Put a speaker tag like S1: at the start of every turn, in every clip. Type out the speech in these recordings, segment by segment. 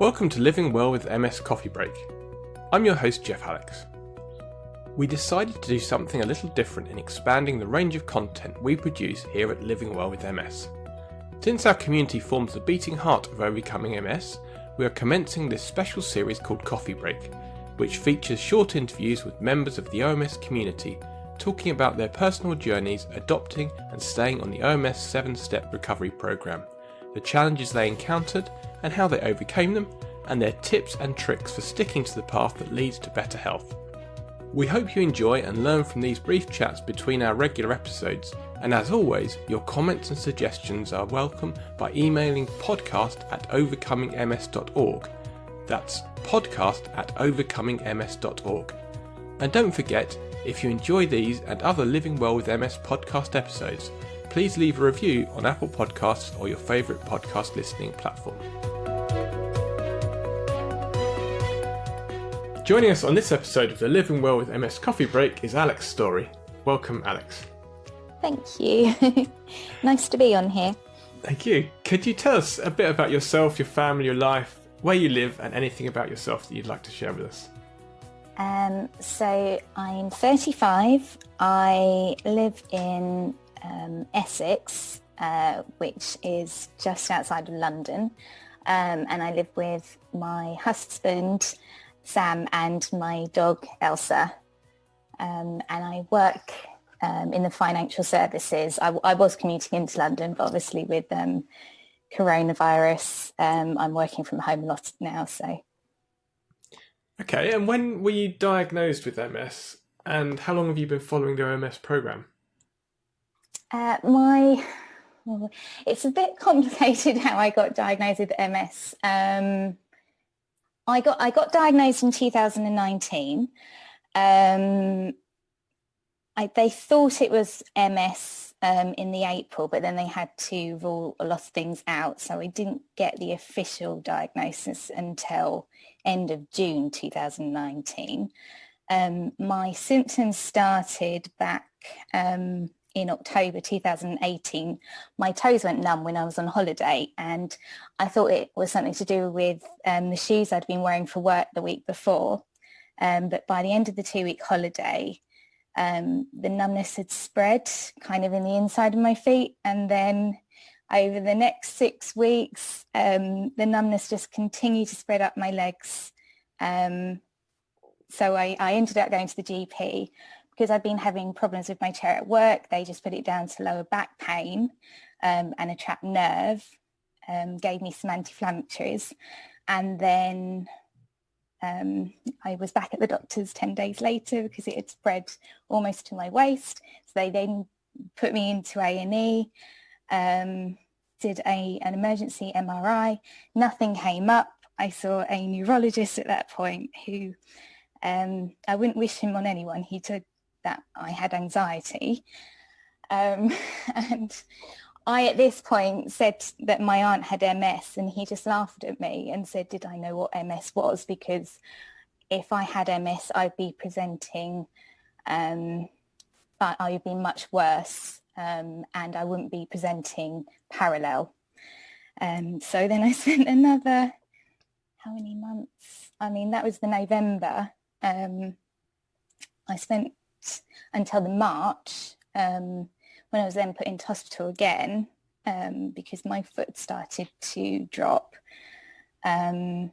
S1: Welcome to Living Well with MS Coffee Break. I'm your host Jeff Alex. We decided to do something a little different in expanding the range of content we produce here at Living Well with MS. Since our community forms the beating heart of overcoming MS, we are commencing this special series called Coffee Break, which features short interviews with members of the OMS community talking about their personal journeys adopting and staying on the OMS 7-step recovery program, the challenges they encountered and how they overcame them, and their tips and tricks for sticking to the path that leads to better health. We hope you enjoy and learn from these brief chats between our regular episodes, and as always, your comments and suggestions are welcome by emailing podcast@overcomingms.org. That's podcast@overcomingms.org. And don't forget, if you enjoy these and other Living Well with MS podcast episodes, please leave a review on Apple Podcasts or your favourite podcast listening platform. Joining us on this episode of the Living Well with MS Coffee Break is Alex Storey. Welcome, Alex.
S2: Thank you. Nice to be on here.
S1: Thank you. Could you tell us a bit about yourself, your family, your life, where you live, and anything about yourself that you'd like to share with us?
S2: So I'm 35. I live in Essex, which is just outside of London, and I live with my husband Sam and my dog Elsa, and I work in the financial services. I was commuting into London, but obviously with coronavirus, I'm working from home a lot now. So.
S1: Okay, and when were you diagnosed with MS, and how long have you been following the OMS program?
S2: It's a bit complicated how I got diagnosed with MS. I got diagnosed in 2019. They thought it was MS in the April, but then they had to rule a lot of things out. So I didn't get the official diagnosis until end of June 2019. My symptoms started back in October 2018. My toes went numb when I was on holiday, and I thought it was something to do with the shoes I'd been wearing for work the week before. But by the end of the 2-week holiday, the numbness had spread kind of in the inside of my feet, and then over the next 6 weeks, the numbness just continued to spread up my legs. So I ended up going to the GP. Because I've been having problems with my chair at work, they just put it down to lower back pain and a trapped nerve, gave me some anti-inflammatories. And then I was back at the doctor's 10 days later because it had spread almost to my waist. So they then put me into A&E, did an emergency MRI. Nothing came up. I saw a neurologist at that point who, I wouldn't wish him on anyone. He took that I had anxiety. And I, at this point, said that my aunt had MS, and he just laughed at me and said, did I know what MS was? Because if I had MS, I'd be presenting, but I would be much worse, and I wouldn't be presenting parallel. So then I spent another, how many months? I mean, that was the November. I spent until the March, when I was then put into hospital again, because my foot started to drop. But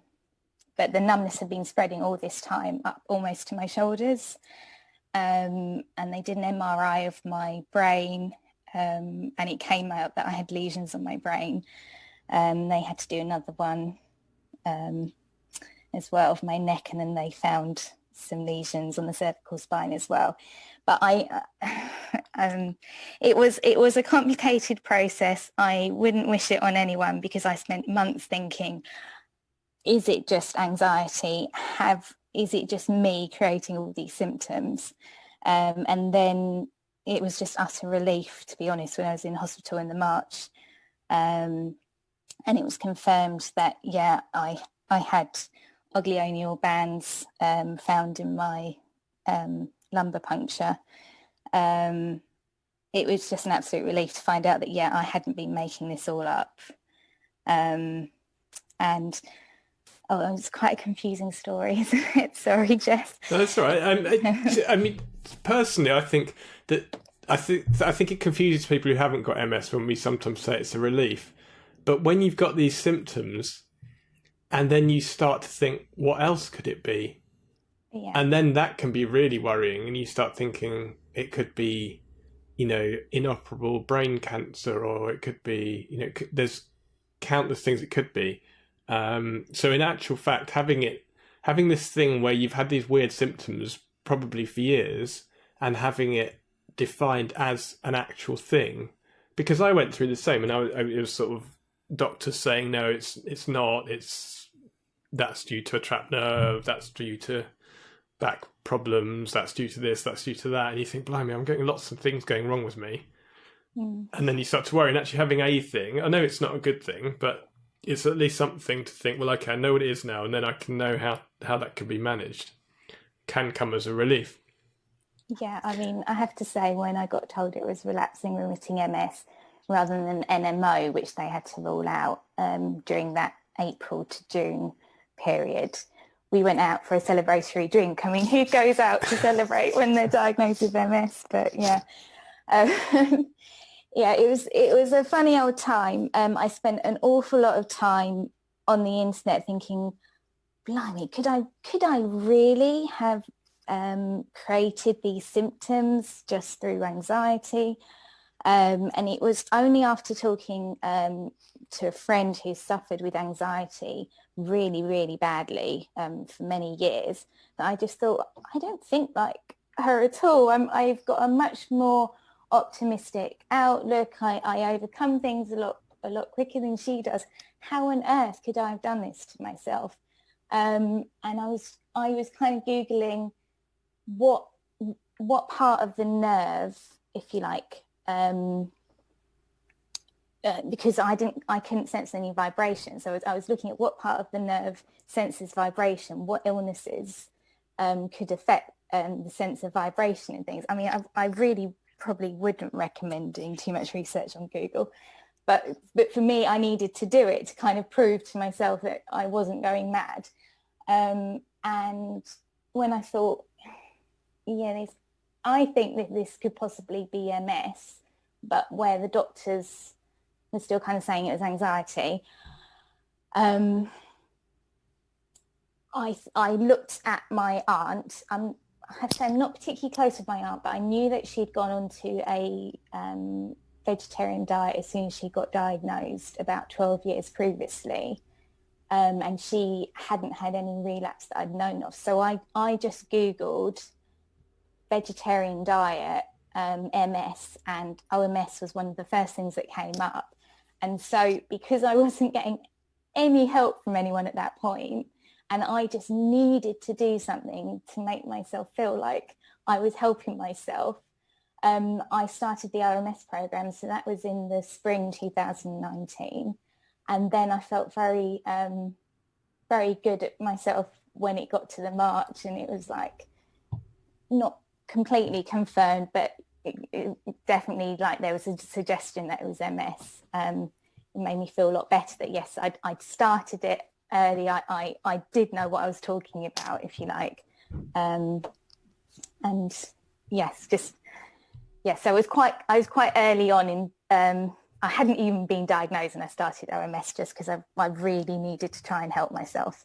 S2: the numbness had been spreading all this time up almost to my shoulders. And they did an MRI of my brain, and it came out that I had lesions on my brain. They had to do another one as well of my neck, and then they found some lesions on the cervical spine as well. But it was a complicated process. I wouldn't wish it on anyone because I spent months thinking, is it just anxiety? Is it just me creating all these symptoms? And then it was just utter relief, to be honest, when I was in hospital in the March. And it was confirmed that, yeah, I had oglonial bands found in my lumbar puncture. It was just an absolute relief to find out that, yeah, I hadn't been making this all up. And Oh, it's quite a confusing story, isn't it? Sorry, Jess.
S1: No, that's all right. I mean, personally, I think it confuses people who haven't got MS when we sometimes say it's a relief. But when you've got these symptoms, and then you start to think, what else could it be?
S2: Yeah.
S1: And then that can be really worrying, and you start thinking it could be, inoperable brain cancer, or it could be, there's countless things it could be. So in actual fact, having this thing where you've had these weird symptoms probably for years, and having it defined as an actual thing, because I went through the same, and it was sort of doctors saying, no, it's not, that's due to a trapped nerve, that's due to back problems, that's due to this, that's due to that, and you think, blimey, I'm getting lots of things going wrong with me. And then you start to worry, and actually having a thing, I know it's not a good thing, but it's at least something to think, well, okay, I know what it is now, and then I can know how that can be managed, can come as a relief.
S2: Yeah, I mean, I have to say, when I got told it was relapsing remitting MS rather than NMO, which they had to rule out during that April to June period, we went out for a celebratory drink. I mean, who goes out to celebrate when they're diagnosed with MS? But yeah, yeah, it was a funny old time. I spent an awful lot of time on the internet thinking, blimey, could I really have created these symptoms just through anxiety? And it was only after talking to a friend who suffered with anxiety really, really badly for many years that I just thought, I don't think like her at all. I've got a much more optimistic outlook. I overcome things a lot quicker than she does. How on earth could I have done this to myself? And I was kind of Googling what part of the nerve, if you like, because I couldn't sense any vibration. So I was looking at what part of the nerve senses vibration, what illnesses could affect the sense of vibration and things. I mean, I really probably wouldn't recommend doing too much research on Google, but for me, I needed to do it to kind of prove to myself that I wasn't going mad. And when I thought, yeah, I think that this could possibly be MS, but where the doctors were still kind of saying it was anxiety, I looked at my aunt. I have to say I'm not particularly close with my aunt, but I knew that she'd gone onto a vegetarian diet as soon as she got diagnosed about 12 years previously. And she hadn't had any relapse that I'd known of. So I just Googled vegetarian diet, MS, and OMS was one of the first things that came up. And so because I wasn't getting any help from anyone at that point, and I just needed to do something to make myself feel like I was helping myself, I started the RRMS program. So that was in the spring 2019. And then I felt very, very good at myself when it got to the March, and it was like not completely confirmed, but it definitely, like, there was a suggestion that it was MS. It made me feel a lot better that yes, I'd started it early. I did know what I was talking about, if you like, and yes, so I was quite early on in. I hadn't even been diagnosed and I started RMS just because I really needed to try and help myself.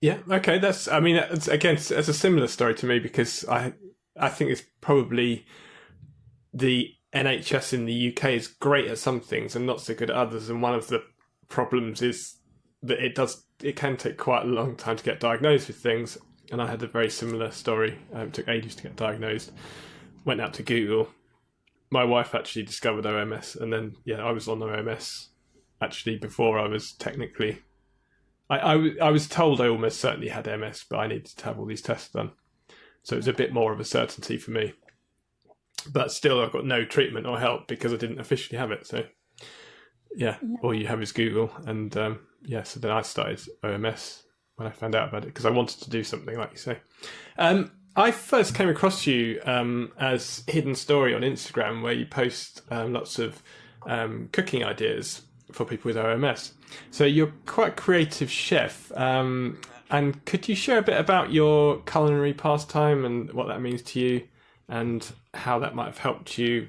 S1: Yeah, okay. That's a similar story to me, because I think it's probably the NHS in the UK is great at some things and not so good at others. And one of the problems is that it can take quite a long time to get diagnosed with things. And I had a very similar story. It took ages to get diagnosed. Went out to Google. My wife actually discovered RMS, and then I was on RMS actually before I was technically. I was told I almost certainly had MS, but I needed to have all these tests done, so it was a bit more of a certainty for me. But still, I got no treatment or help because I didn't officially have it. So all you have is Google, and so then I started RMS when I found out about it because I wanted to do something, like you say. I first came across you as Hidden Story on Instagram, where you post lots of cooking ideas for people with RRMS. So you're quite a creative chef. And could you share a bit about your culinary pastime and what that means to you and how that might have helped you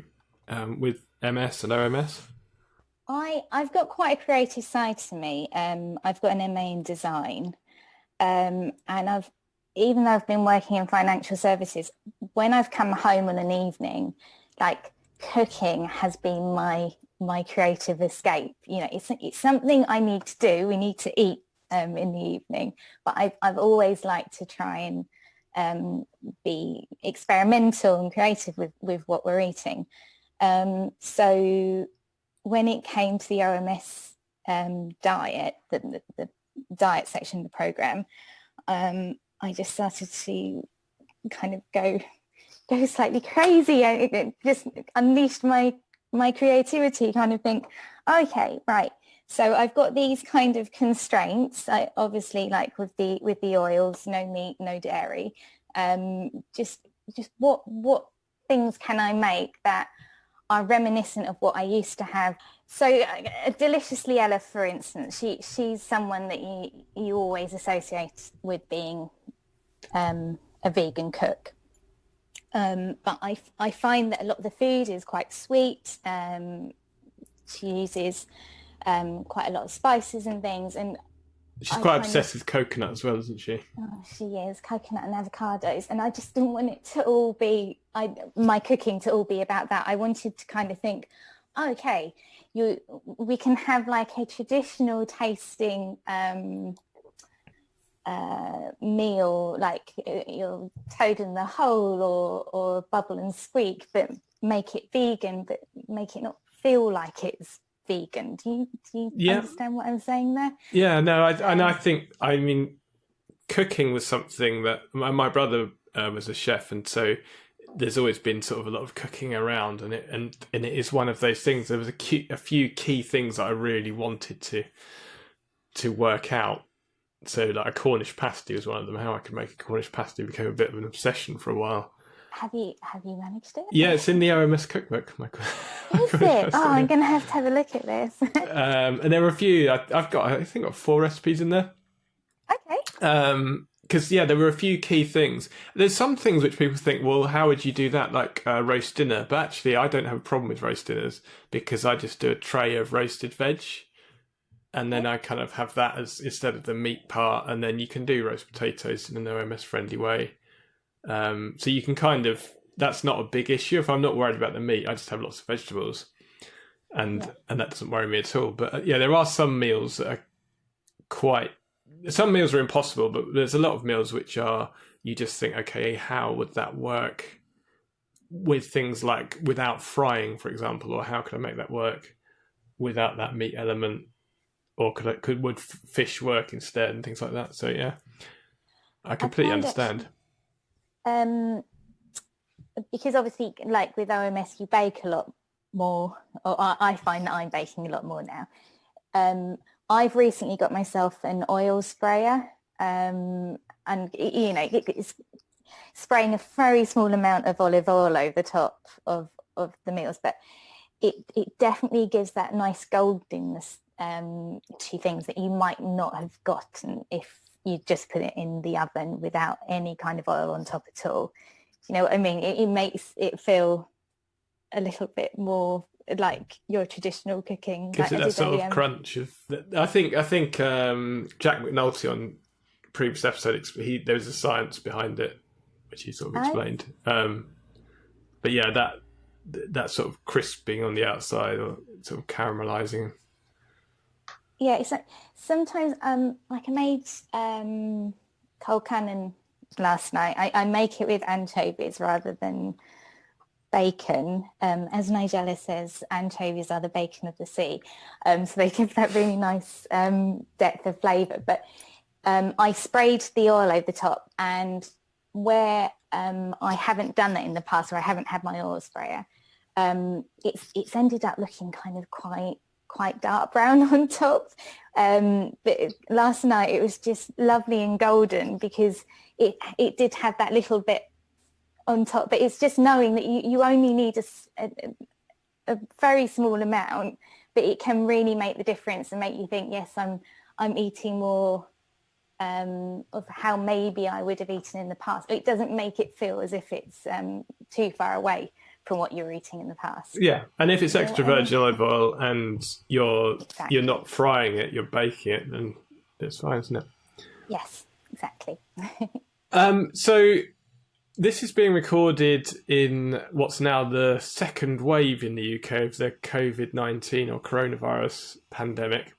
S1: with MS and RMS?
S2: I've got quite a creative side to me. I've got an MA in design, and even though I've been working in financial services, when I've come home on an evening, like cooking has been my creative escape. You know, it's something I need to do. We need to eat in the evening, but I've always liked to try and be experimental and creative with what we're eating. So when it came to the RMS diet, the diet section of the program, I just started to kind of go slightly crazy. It just unleashed my creativity, kind of think, okay, right. So I've got these kind of constraints. I obviously, like with the oils, no meat, no dairy. Just what things can I make that are reminiscent of what I used to have? So Deliciously Ella, for instance, she's someone that you always associate with being a vegan cook. But I find that a lot of the food is quite sweet. She uses quite a lot of spices and things, and
S1: She's quite obsessed with coconut as well, isn't she?
S2: Oh, she is, coconut and avocados, and I just didn't want it to all be my cooking to all be about that. I wanted to kind of think, okay, we can have like a traditional tasting meal, like your toad in the hole or bubble and squeak, but make it vegan, but make it not feel like it's vegan. Do you understand what I'm saying there?
S1: Yeah, no, I think, I mean, cooking was something that my brother was a chef, and so there's always been sort of a lot of cooking around, and it is one of those things. There was a few key things that I really wanted to work out. So like a Cornish pasty was one of them. How I could make a Cornish pasty became a bit of an obsession for a while.
S2: Have you managed it?
S1: Yeah, it's in the RRMS cookbook.
S2: Is it? Oh, I'm going to have a look at this.
S1: And there were a few. I think I've got 4 recipes in there.
S2: Okay.
S1: Because there were a few key things. There's some things which people think, well, how would you do that, like roast dinner? But actually, I don't have a problem with roast dinners because I just do a tray of roasted veg, and then I kind of have that as instead of the meat part, and then you can do roast potatoes in an RMS friendly way. So you can kind of, that's not a big issue. If I'm not worried about the meat, I just have lots of vegetables, and that doesn't worry me at all. But there are some meals that are some meals are impossible, but there's a lot of meals which are, you just think, okay, how would that work with things like without frying, for example, or how could I make that work without that meat element, or would fish work instead, and things like that. So yeah, I completely understand.
S2: Because obviously, like with OMS, you bake a lot more, or I find that I'm baking a lot more now. I've recently got myself an oil sprayer, and it's spraying a very small amount of olive oil over the top of the meals, but it definitely gives that nice goldenness to things that you might not have gotten if you just put it in the oven without any kind of oil on top at all. You know what I mean? It makes it feel a little bit more like your traditional cooking.
S1: Gives it that sort of crunch of. I think Jack McNulty on previous episode, there was a science behind it, which he sort of explained. But yeah, that sort of crisping on the outside or sort of caramelizing.
S2: Yeah, it's like sometimes like I made cold cannon last night. I make it with anchovies rather than bacon. As Nigella says, anchovies are the bacon of the sea. So they give that really nice depth of flavour. But I sprayed the oil over the top, and where I haven't done that in the past, or I haven't had my oil sprayer, it's ended up looking kind of quite dark brown on top. But last night it was just lovely and golden because it did have that little bit on top, but it's just knowing that you only need a very small amount, but it can really make the difference and make you think, yes, I'm eating more of how maybe I would have eaten in the past. It doesn't make it feel as if it's too far away from what you were eating in the past.
S1: Yeah, and if it's extra virgin olive oil and you're not frying it, you're baking it, then it's fine, isn't it?
S2: Yes, exactly.
S1: So this is being recorded in what's now the second wave in the UK of the COVID-19 or coronavirus pandemic.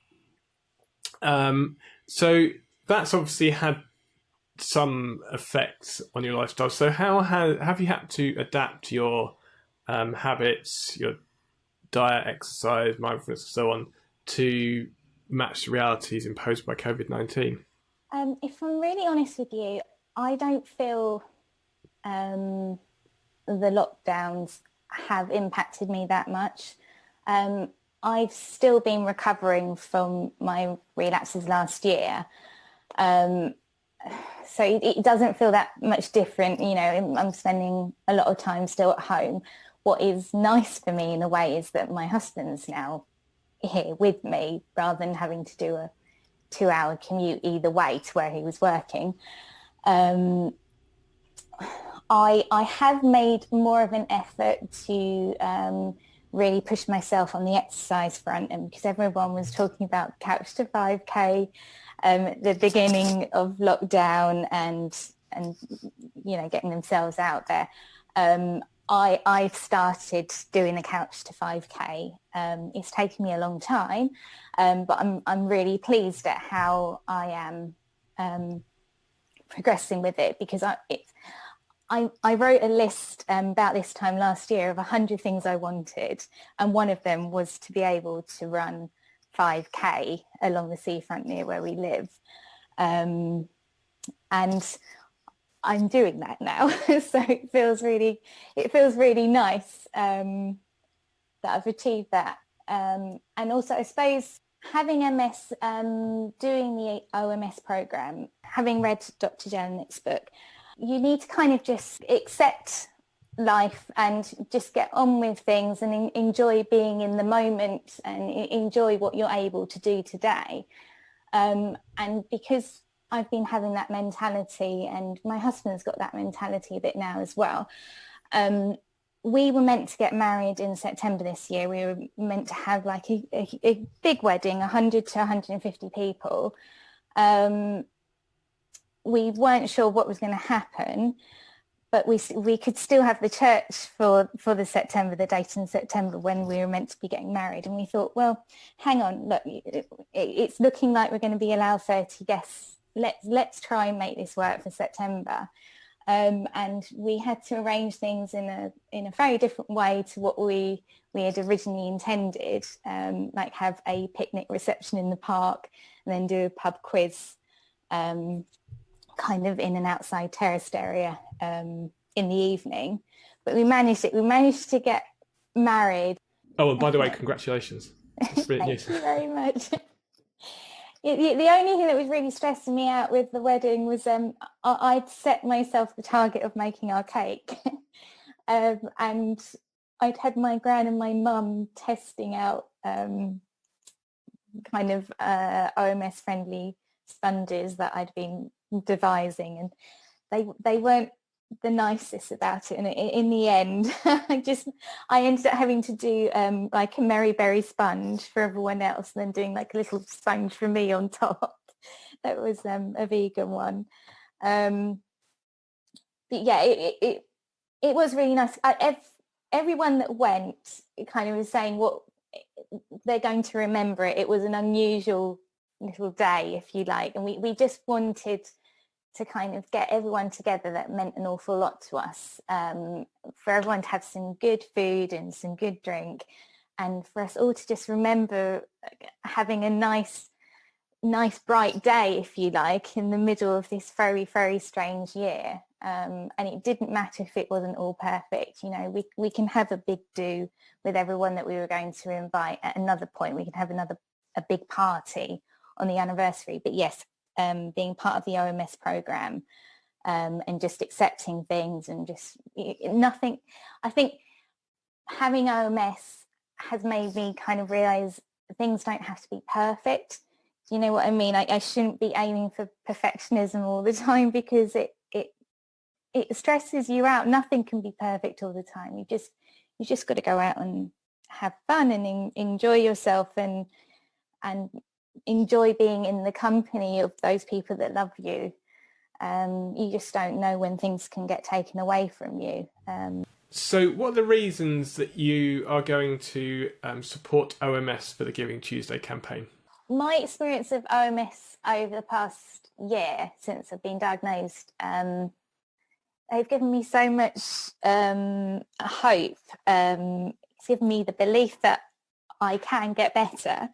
S1: So that's obviously had some effects on your lifestyle. So how have you had to adapt your habits, your diet, exercise, mindfulness, and so on, to match the realities imposed by COVID-19?
S2: If I'm really honest with you, I don't feel the lockdowns have impacted me that much. I've still been recovering from my relapses last year. So it doesn't feel that much different. You know, I'm spending a lot of time still at home. What is nice for me in a way is that my husband's now here with me rather than having to do a 2-hour commute either way to where he was working. I have made more of an effort to really push myself on the exercise front, and because everyone was talking about couch to 5K at the beginning of lockdown and you know, getting themselves out there. I've started doing the couch to 5K. It's taken me a long time, but I'm really pleased at how I am progressing with it, because I wrote a list about this time last year of 100 things I wanted, and one of them was to be able to run 5K along the seafront near where we live, and I'm doing that now. So it feels really nice that I've achieved that, and also I suppose having MS, doing the OMS program, having read Dr. Jelinek's book, you need to kind of just accept life and just get on with things and enjoy being in the moment and enjoy what you're able to do today. And because I've been having that mentality, and my husband's got that mentality a bit now as well. We were meant to get married in September this year. We were meant to have like a big wedding, 100 to 150 people. We weren't sure what was going to happen, but we could still have the church for the date in September when we were meant to be getting married. And we thought, well, hang on, look, it's looking like we're going to be allowed 30 guests. Let's try and make this work for September. And we had to arrange things in a very different way to what we had originally intended, like have a picnic reception in the park and then do a pub quiz, kind of in an outside terraced area in the evening. But we managed it. We managed to get married.
S1: Oh, and by the way, congratulations. That's brilliant news.
S2: Thank you very much. The only thing that was really stressing me out with the wedding was I'd set myself the target of making our cake. And I'd had my gran and my mum testing out kind of OMS friendly sponges that I'd been devising, and they weren't the nicest about it, and in the end I ended up having to do like a Maryberry sponge for everyone else, and then doing like a little sponge for me on top. That was a vegan one, but yeah, it was really nice. Everyone that went kind of was saying what they're going to remember it. It was an unusual little day, if you like, and we just wanted to kind of get everyone together. That meant an awful lot to us, for everyone to have some good food and some good drink, and for us all to just remember having a nice bright day, if you like, in the middle of this very, very strange year. And it didn't matter if it wasn't all perfect. You know, we can have a big do with everyone that we were going to invite. At another point, we can have a big party on the anniversary. But yes, being part of the OMS program, and just accepting things and just nothing. I think having OMS has made me kind of realise things don't have to be perfect. Do you know what I mean? I shouldn't be aiming for perfectionism all the time, because it stresses you out. Nothing can be perfect all the time. You just got to go out and have fun and enjoy yourself and enjoy being in the company of those people that love you. You just don't know when things can get taken away from you.
S1: So what are the reasons that you are going to support OMS for the Giving Tuesday campaign?
S2: My experience of OMS over the past year since I've been diagnosed, they've given me so much hope. It's given me the belief that I can get better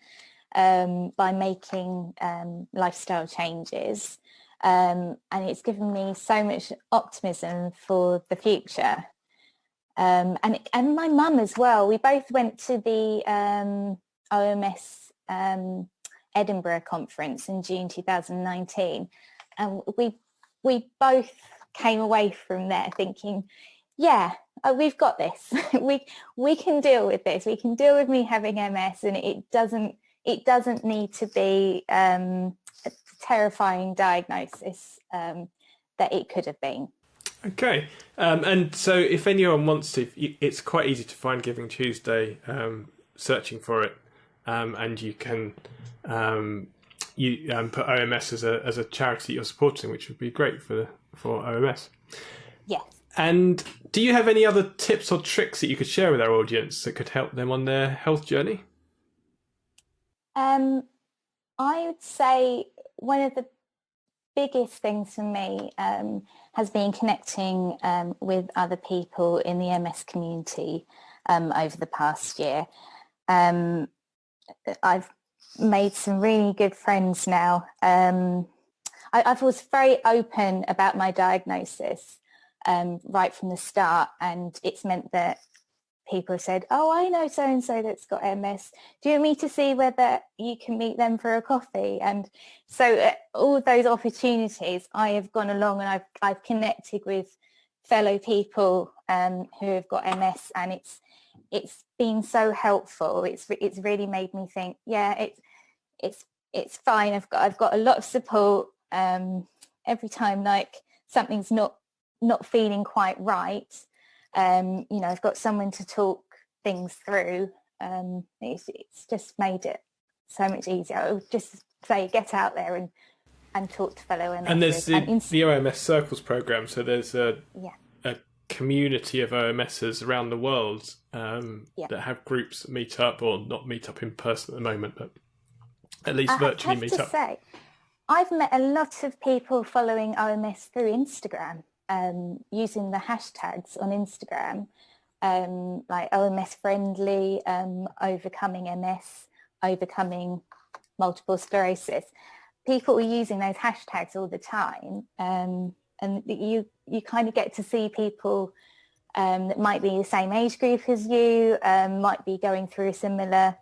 S2: by making lifestyle changes. And it's given me so much optimism for the future. And my mum as well. We both went to the OMS Edinburgh conference in June 2019, and we both came away from there thinking, yeah, we've got this. we can deal with this. We can deal with me having MS, and it doesn't need to be a terrifying diagnosis that it could have been.
S1: Okay, and so if anyone wants to, it's quite easy to find Giving Tuesday, searching for it, and you can put OMS as a charity you're supporting, which would be great for OMS.
S2: Yes.
S1: And do you have any other tips or tricks that you could share with our audience that could help them on their health journey?
S2: I would say one of the biggest things for me has been connecting with other people in the MS community over the past year. I've made some really good friends now. I was very open about my diagnosis right from the start, and it's meant that people have said, oh, I know so-and-so that's got MS. Do you want me to see whether you can meet them for a coffee? And so all those opportunities, I have gone along and I've connected with fellow people who have got MS, and it's been so helpful. It's really made me think, yeah, it's fine. I've got a lot of support every time like something's not feeling quite right. I've got someone to talk things through. It's just made it so much easier. I would just say get out there and talk to fellow MS.
S1: And there's the OMS Circles programme, so there's a community of OMSers around the world that have groups that meet up, or not meet up in person at the moment, but at least virtually meet up. I have to say,
S2: I've met a lot of people following OMS through Instagram. Using the hashtags on Instagram, like OMS friendly, overcoming MS, overcoming multiple sclerosis. People are using those hashtags all the time, and you kind of get to see people that might be the same age group as you, might be going through a similar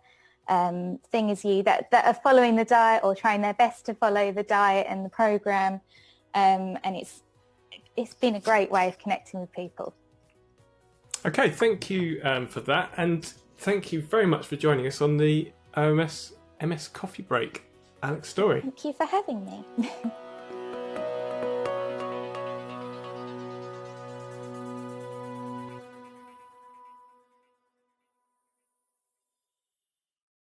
S2: thing as you, that are following the diet or trying their best to follow the diet and the program, and it's been a great way of connecting with people.
S1: Okay, thank you for that, and thank you very much for joining us on the OMS MS Coffee Break, Alex Storey.
S2: Thank you for having me.